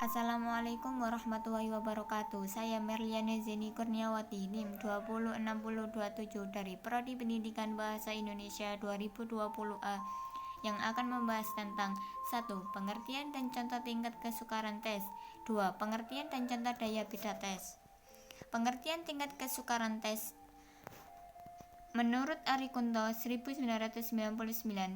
Assalamualaikum warahmatullahi wabarakatuh. Saya Merliana Zeni Kurniawati, NIM 206027 dari Prodi Pendidikan Bahasa Indonesia 2020A yang akan membahas tentang 1. Pengertian dan contoh tingkat kesukaran tes. 2. Pengertian dan contoh daya beda tes. Pengertian tingkat kesukaran tes. Menurut Ari Kunto 1999,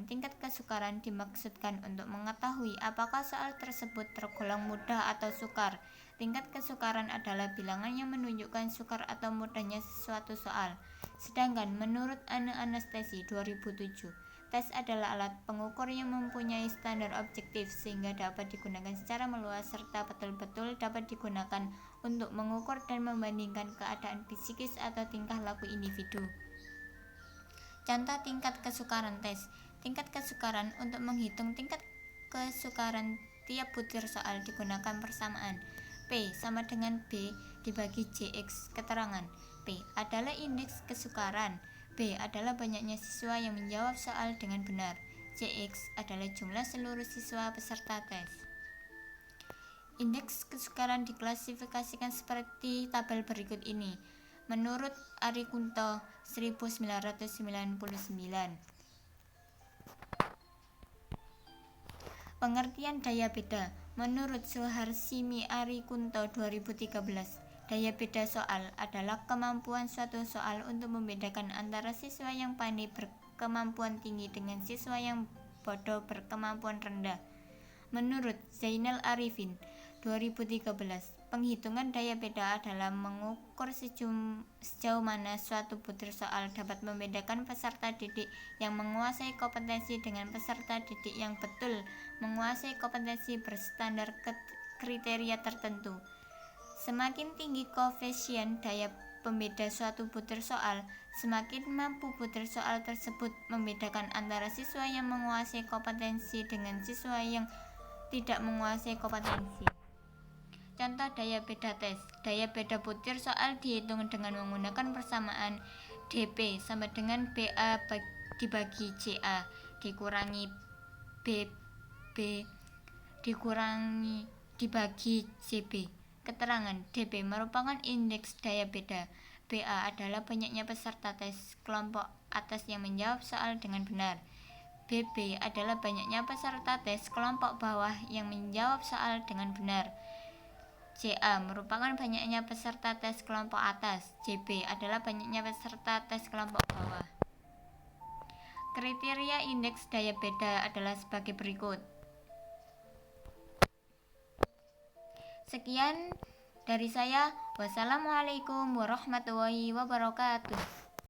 tingkat kesukaran dimaksudkan untuk mengetahui apakah soal tersebut tergolong mudah atau sukar. Tingkat kesukaran adalah bilangan yang menunjukkan sukar atau mudahnya sesuatu soal. Sedangkan menurut Anne Anastasi 2007, tes adalah alat pengukur yang mempunyai standar objektif sehingga dapat digunakan secara meluas serta betul-betul dapat digunakan untuk mengukur dan membandingkan keadaan psikis atau tingkah laku individu. Contoh tingkat kesukaran tes. Tingkat kesukaran untuk menghitung tingkat kesukaran tiap butir soal digunakan persamaan. P sama dengan B dibagi JX. Keterangan. P adalah indeks kesukaran. B adalah banyaknya siswa yang menjawab soal dengan benar. JX adalah jumlah seluruh siswa peserta tes. Indeks kesukaran diklasifikasikan seperti tabel berikut ini. Menurut Ari Kunto 1999. Pengertian daya beda. Menurut Suharsimi Ari Kunto 2013, daya beda soal adalah kemampuan suatu soal untuk membedakan antara siswa yang pandai berkemampuan tinggi dengan siswa yang bodoh berkemampuan rendah. Menurut Zainal Arifin 2013, penghitungan daya beda adalah mengukur sejauh mana suatu butir soal dapat membedakan peserta didik yang menguasai kompetensi dengan peserta didik yang betul menguasai kompetensi berstandar kriteria tertentu. Semakin tinggi koefisien daya pembeda suatu butir soal, semakin mampu butir soal tersebut membedakan antara siswa yang menguasai kompetensi dengan siswa yang tidak menguasai kompetensi. Contoh daya beda tes. Daya beda butir soal dihitung dengan menggunakan persamaan DP sama dengan BA dibagi CA dikurangi BB dikurangi dibagi CB. Keterangan. DP merupakan indeks daya beda. BA adalah banyaknya peserta tes kelompok atas yang menjawab soal dengan benar. BB adalah banyaknya peserta tes kelompok bawah yang menjawab soal dengan benar. CA merupakan banyaknya peserta tes kelompok atas. CB adalah banyaknya peserta tes kelompok bawah. Kriteria indeks daya beda adalah sebagai berikut. Sekian dari saya. Wassalamualaikum warahmatullahi wabarakatuh.